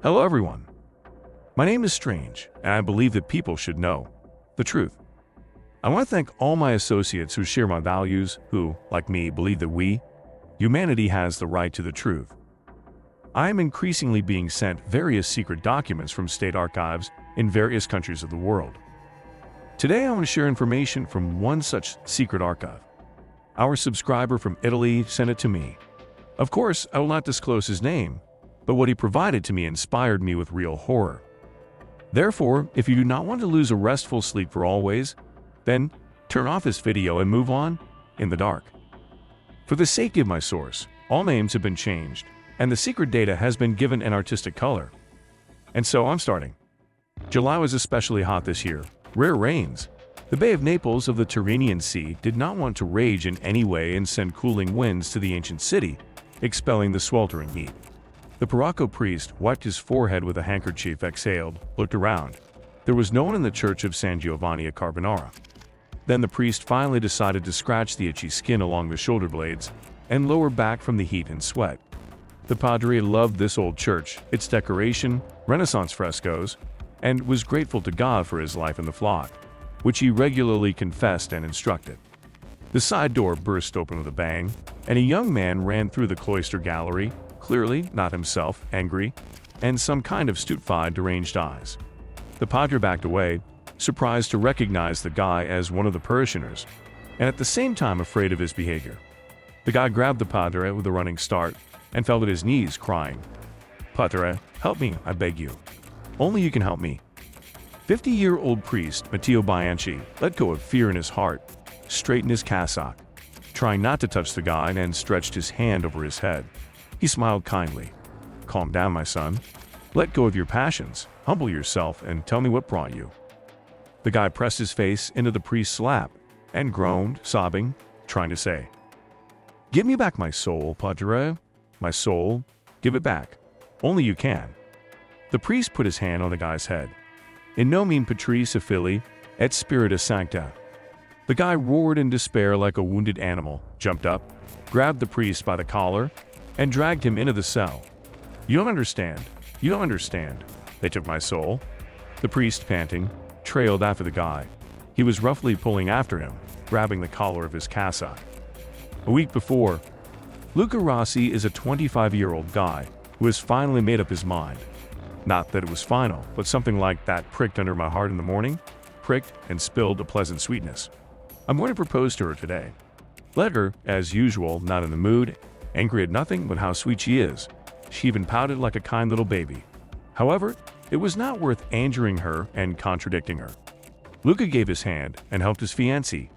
Hello everyone. My name is Strange, and I believe that people should know the truth. I want to thank all my associates who share my values, who, like me, believe that humanity has the right to the truth. I am increasingly being sent various secret documents from state archives in various countries of the world. Today I want to share information from one such secret archive. Our subscriber from Italy sent it to me. Of course, I will not disclose his name, but what he provided to me inspired me with real horror. Therefore, if you do not want to lose a restful sleep for always, then turn off this video and move on in the dark. For the sake of my source, all names have been changed, and the secret data has been given an artistic color. And so I'm starting. July was especially hot this year. Rare rains. The Bay of Naples of the Tyrrhenian Sea did not want to rage in any way and send cooling winds to the ancient city, expelling the sweltering heat. The Parocco priest wiped his forehead with a handkerchief, exhaled, looked around. There was no one in the church of San Giovanni at Carbonara. Then the priest finally decided to scratch the itchy skin along the shoulder blades and lower back from the heat and sweat. The padre loved this old church, its decoration, Renaissance frescoes, and was grateful to God for his life in the flock, which he regularly confessed and instructed. The side door burst open with a bang, and a young man ran through the cloister gallery, clearly not himself, angry, and some kind of stupefied, deranged eyes. The padre backed away, surprised to recognize the guy as one of the parishioners, and at the same time afraid of his behavior. The guy grabbed the padre with a running start and fell at his knees, crying, "Padre, help me, I beg you. Only you can help me." 50-year-old priest Matteo Bianchi let go of fear in his heart, straightened his cassock, trying not to touch the guy, and stretched his hand over his head. He smiled kindly. "Calm down, my son. Let go of your passions, humble yourself, and tell me what brought you." The guy pressed his face into the priest's lap and groaned, sobbing, trying to say, "Give me back my soul, Padre. My soul. Give it back. Only you can." The priest put his hand on the guy's head. "In nomine Patris et Filii et Spiritus Sancta." The guy roared in despair like a wounded animal, jumped up, grabbed the priest by the collar, and dragged him into the cell. "You don't understand. You don't understand. They took my soul." The priest, panting, trailed after the guy. He was roughly pulling after him, grabbing the collar of his cassock. A week before, Luca Rossi is a 25-year-old guy who has finally made up his mind. Not that it was final, but something like that pricked under my heart in the morning, pricked and spilled a pleasant sweetness. I'm going to propose to her today. Let her, as usual, not in the mood, angry at nothing but how sweet she is. She even pouted like a kind little baby. However, it was not worth angering her and contradicting her. Luca gave his hand and helped his fiancée,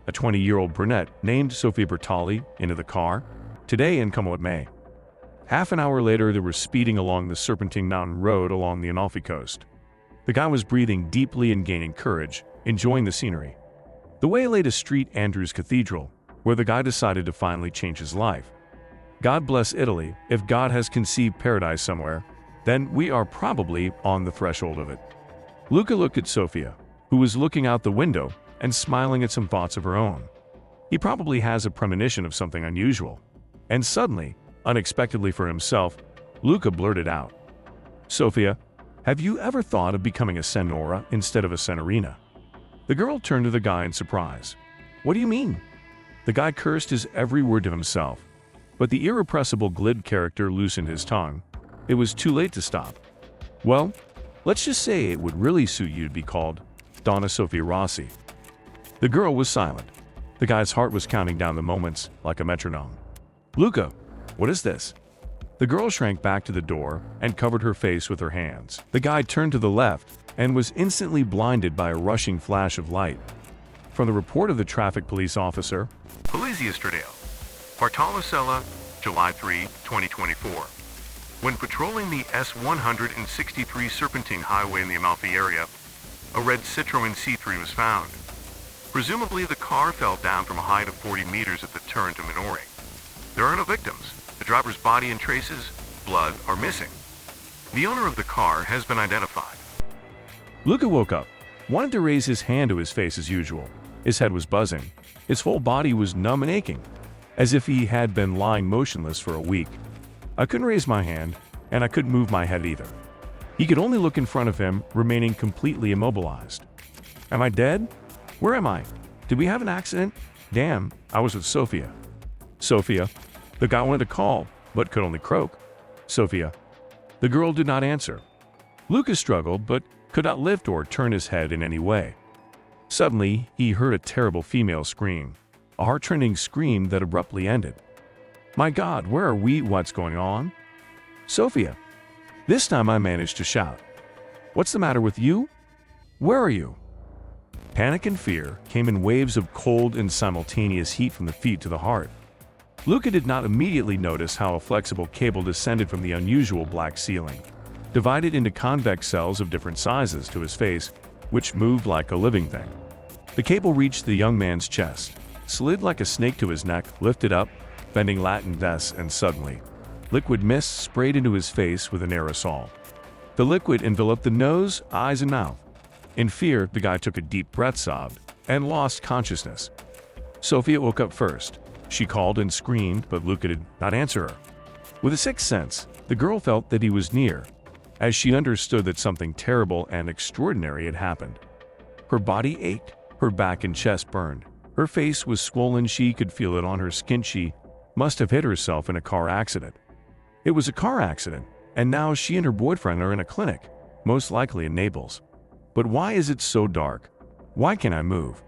a 20-year-old brunette named Sofia Bertali, into the car, today and come what may. Half an hour later, they were speeding along the Serpentine Mountain Road along the Amalfi Coast. The guy was breathing deeply and gaining courage, enjoying the scenery. The way lay to St. Andrew's Cathedral, where the guy decided to finally change his life. God bless Italy. If God has conceived paradise somewhere, then we are probably on the threshold of it. Luca looked at Sofia, who was looking out the window and smiling at some thoughts of her own. He probably has a premonition of something unusual. And suddenly, unexpectedly for himself, Luca blurted out, "Sofia, have you ever thought of becoming a senora instead of a senorina?" The girl turned to the guy in surprise. "What do you mean?" The guy cursed his every word to himself, but the irrepressible glib character loosened his tongue. It was too late to stop. "Well, let's just say it would really suit you to be called Donna Sofia Rossi." The girl was silent. The guy's heart was counting down the moments like a metronome. "Luca, what is this?" The girl shrank back to the door and covered her face with her hands. The guy turned to the left and was instantly blinded by a rushing flash of light. From the report of the traffic police officer, "Polizia Stradale, Bartolosella, July 3, 2024. When patrolling the S-163 Serpentine Highway in the Amalfi area, a red Citroen C3 was found. Presumably, the car fell down from a height of 40 meters at the turn to Minori. There are no victims. The driver's body and traces, blood, are missing. The owner of the car has been identified." Luca woke up, wanted to raise his hand to his face as usual. His head was buzzing. His whole body was numb and aching, as if he had been lying motionless for a week. I couldn't raise my hand, and I couldn't move my head either. He could only look in front of him, remaining completely immobilized. Am I dead? Where am I? Did we have an accident? Damn, I was with Sophia. Sophia. The guy wanted to call, but could only croak. Sophia. The girl did not answer. Lucas struggled, but could not lift or turn his head in any way. Suddenly, he heard a terrible female scream, a heart-rending scream that abruptly ended. My God, where are we? What's going on? Sophia. This time I managed to shout. What's the matter with you? Where are you? Panic and fear came in waves of cold and simultaneous heat from the feet to the heart. Luca did not immediately notice how a flexible cable descended from the unusual black ceiling, divided into convex cells of different sizes to his face, which moved like a living thing. The cable reached the young man's chest, slid like a snake to his neck, lifted up, bending Latin des, and suddenly, liquid mist sprayed into his face with an aerosol. The liquid enveloped the nose, eyes, and mouth. In fear, the guy took a deep breath, sobbed, and lost consciousness. Sophia woke up first. She called and screamed, but Luca did not answer her. With a sixth sense, the girl felt that he was near, as she understood that something terrible and extraordinary had happened. Her body ached, her back and chest burned. Her face was swollen, she could feel it on her skin. She must have hit herself in a car accident. It was a car accident, and now she and her boyfriend are in a clinic, most likely in Naples. But why is it so dark? Why can't I move?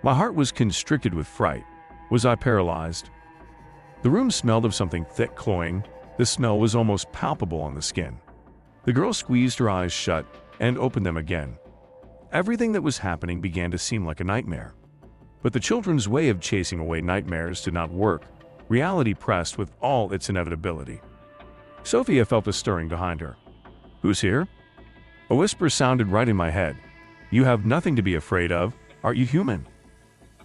My heart was constricted with fright. Was I paralyzed? The room smelled of something thick, cloying. The smell was almost palpable on the skin. The girl squeezed her eyes shut and opened them again. Everything that was happening began to seem like a nightmare. But the children's way of chasing away nightmares did not work. Reality pressed with all its inevitability. Sophia felt a stirring behind her. Who's here? A whisper sounded right in my head. You have nothing to be afraid of. Aren't you human?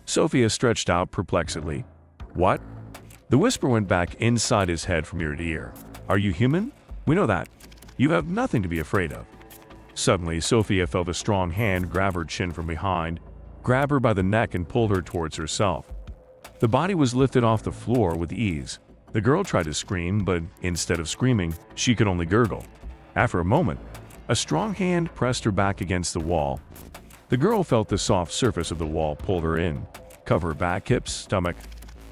Sophia stretched out perplexedly. What? The whisper went back inside his head from ear to ear. Are you human? We know that. You have nothing to be afraid of. Suddenly, Sophia felt a strong hand grab her chin from behind, grab her by the neck and pull her towards herself. The body was lifted off the floor with ease. The girl tried to scream, but instead of screaming, she could only gurgle. After a moment, a strong hand pressed her back against the wall. The girl felt the soft surface of the wall pull her in, cover her back, hips, stomach.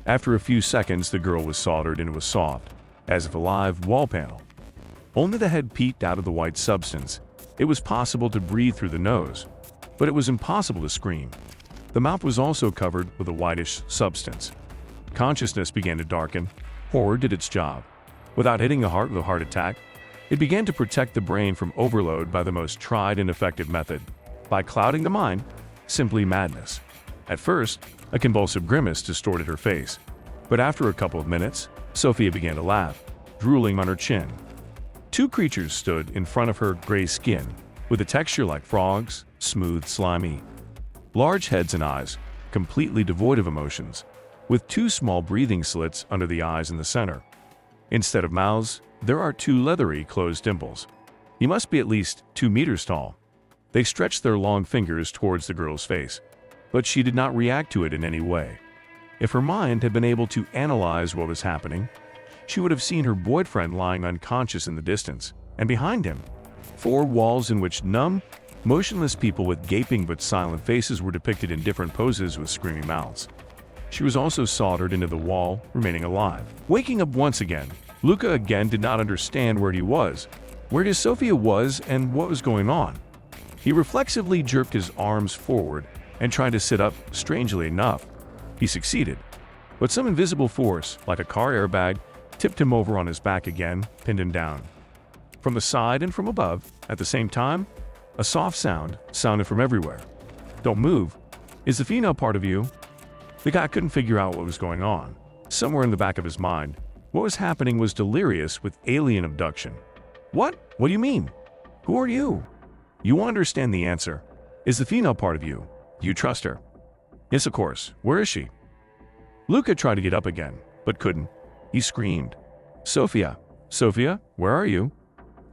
After a few seconds, the girl was soldered into a soft, as if alive, wall panel. Only the head peeked out of the white substance. It was possible to breathe through the nose, but it was impossible to scream. The mouth was also covered with a whitish substance. Consciousness began to darken. Horror did its job. Without hitting the heart with a heart attack, it began to protect the brain from overload by the most tried and effective method. By clouding the mind, simply madness. At first, a convulsive grimace distorted her face, but after a couple of minutes, Sophia began to laugh, drooling on her chin. Two creatures stood in front of her, gray skin, with a texture like frogs, smooth, slimy. Large heads and eyes, completely devoid of emotions, with two small breathing slits under the eyes in the center. Instead of mouths, there are two leathery, closed dimples. He must be at least 2 meters tall. They stretched their long fingers towards the girl's face, but she did not react to it in any way. If her mind had been able to analyze what was happening, she would have seen her boyfriend lying unconscious in the distance, and behind him, 4 walls in which numb, motionless people with gaping but silent faces were depicted in different poses with screaming mouths. She was also soldered into the wall, remaining alive. Waking up once again, Luca again did not understand where he was, where Sophia was, and what was going on. He reflexively jerked his arms forward and tried to sit up. Strangely enough, he succeeded. But some invisible force, like a car airbag, tipped him over on his back again, pinned him down. From the side and from above, at the same time, a soft sound sounded from everywhere. Don't move. Is the female part of you? The guy couldn't figure out what was going on. Somewhere in the back of his mind, what was happening was delirious with alien abduction. What? What do you mean? Who are you? You won't understand the answer. Is the female part of you? Do you trust her? Yes, of course. Where is she? Luca tried to get up again, but couldn't. He screamed. Sophia! Sophia, where are you?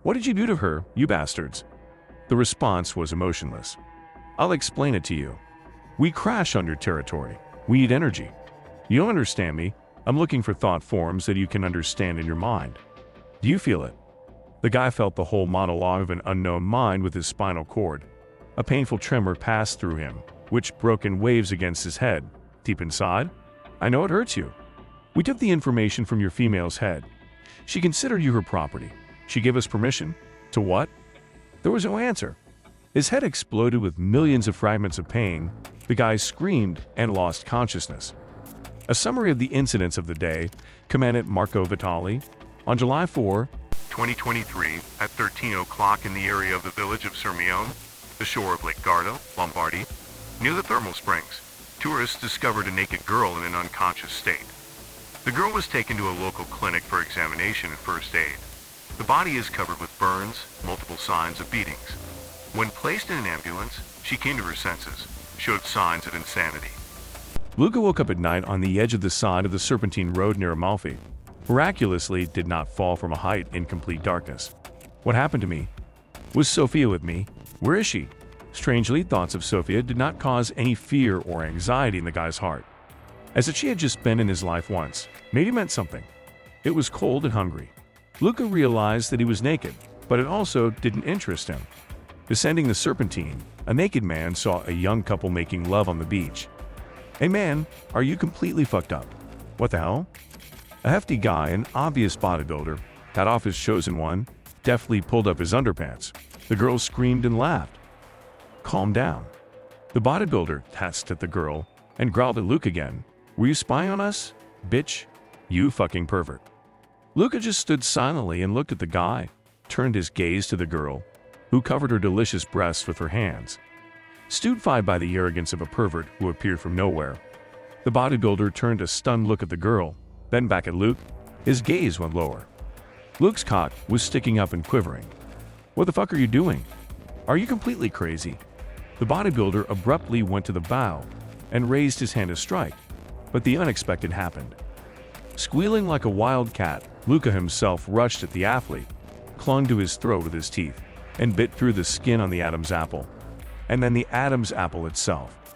What did you do to her, you bastards? The response was emotionless. I'll explain it to you. We crash on your territory. We need energy. You don't understand me. I'm looking for thought forms that you can understand in your mind. Do you feel it? The guy felt the whole monologue of an unknown mind with his spinal cord. A painful tremor passed through him, which broke in waves against his head. Deep inside, I know it hurts you. We took the information from your female's head. She considered you her property. She gave us permission. To what? There was no answer. His head exploded with millions of fragments of pain. The guy screamed and lost consciousness. A summary of the incidents of the day, Commandant Marco Vitali, on July 4, 2023, at 13 o'clock in the area of the village of Sirmione, the shore of Lake Garda, Lombardy, near the thermal springs, tourists discovered a naked girl in an unconscious state. The girl was taken to a local clinic for examination and first aid. The body is covered with burns, multiple signs of beatings. When placed in an ambulance, she came to her senses, showed signs of insanity. Luca woke up at night on the edge of the side of the Serpentine Road near Amalfi. Miraculously, did not fall from a height in complete darkness. What happened to me? Was Sophia with me? Where is she? Strangely, thoughts of Sophia did not cause any fear or anxiety in the guy's heart, as if she had just been in his life once. Maybe meant something. It was cold and hungry. Luca realized that he was naked, but it also didn't interest him. Descending the Serpentine, a naked man saw a young couple making love on the beach. Hey man, are you completely fucked up? What the hell? A hefty guy, an obvious bodybuilder, got off his chosen one, deftly pulled up his underpants. The girl screamed and laughed. Calm down. The bodybuilder hissed at the girl and growled at Luke again. Were you spying on us? Bitch. You fucking pervert. Luca just stood silently and looked at the guy, turned his gaze to the girl, who covered her delicious breasts with her hands. Stupefied by the arrogance of a pervert who appeared from nowhere, the bodybuilder turned a stunned look at the girl, then back at Luke. His gaze went lower. Luke's cock was sticking up and quivering. What the fuck are you doing? Are you completely crazy? The bodybuilder abruptly went to the bow and raised his hand to strike, but the unexpected happened. Squealing like a wild cat, Luca himself rushed at the athlete, clung to his throat with his teeth, and bit through the skin on the Adam's apple, and then the Adam's apple itself.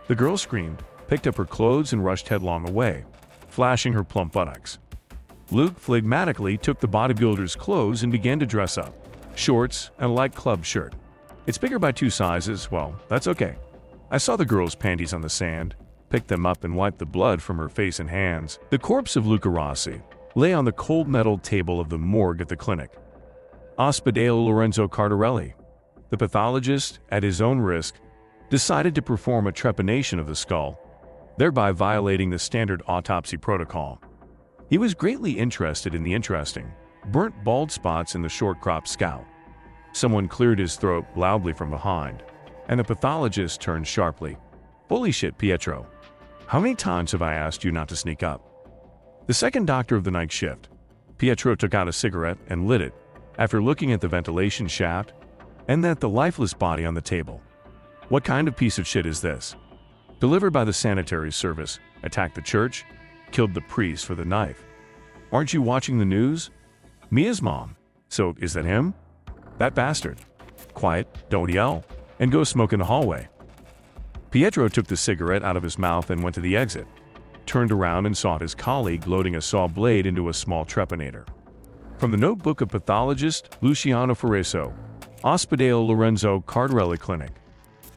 The girl screamed, picked up her clothes and rushed headlong away, flashing her plump buttocks. Luke phlegmatically took the bodybuilder's clothes and began to dress up. Shorts and a light club shirt. It's bigger by 2 sizes, well, that's okay. I saw the girl's panties on the sand, picked them up and wiped the blood from her face and hands. The corpse of Luca Rossi lay on the cold metal table of the morgue at the clinic. Ospedale Lorenzo Cardarelli, the pathologist, at his own risk, decided to perform a trepanation of the skull, thereby violating the standard autopsy protocol. He was greatly interested in the interesting, burnt bald spots in the short-cropped scalp. Someone cleared his throat loudly from behind, and the pathologist turned sharply. Holy shit, Pietro. How many times have I asked you not to sneak up? The second doctor of the night shift, Pietro took out a cigarette and lit it, after looking at the ventilation shaft, and then at the lifeless body on the table. What kind of piece of shit is this? Delivered by the sanitary service, attacked the church, killed the priest with a knife. Aren't you watching the news? Mia's mom. So, is that him? That bastard. Quiet, don't yell, and go smoke in the hallway. Pietro took the cigarette out of his mouth and went to the exit, turned around and saw his colleague loading a saw blade into a small trepanator. From the notebook of pathologist Luciano Ferreso, Ospedale Lorenzo Cardarelli Clinic.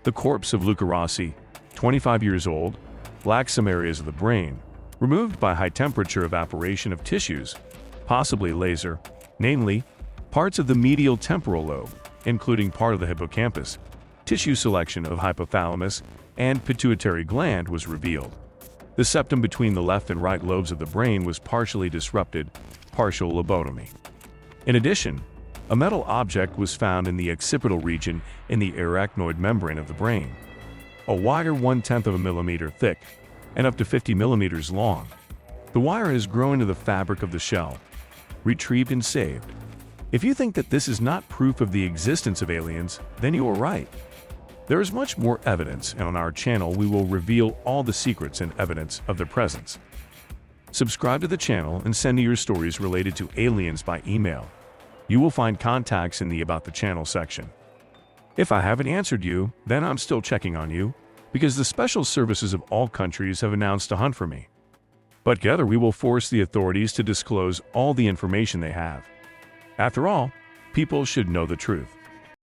The corpse of Luca Rossi, 25 years old, lacks some areas of the brain, removed by high temperature evaporation of tissues, possibly laser, namely, parts of the medial temporal lobe, including part of the hippocampus. Tissue selection of hypothalamus and pituitary gland was revealed. The septum between the left and right lobes of the brain was partially disrupted, partial lobotomy. In addition, a metal object was found in the occipital region in the arachnoid membrane of the brain. A wire 1/10 of a millimeter thick and up to 50 millimeters long. The wire has grown into the fabric of the shell, retrieved and saved. If you think that this is not proof of the existence of aliens, then you are right. There is much more evidence, and on our channel we will reveal all the secrets and evidence of their presence. Subscribe to the channel and send me your stories related to aliens by email. You will find contacts in the About the Channel section. If I haven't answered you, then I'm still checking on you, because the special services of all countries have announced a hunt for me. But together we will force the authorities to disclose all the information they have. After all, People should know the truth.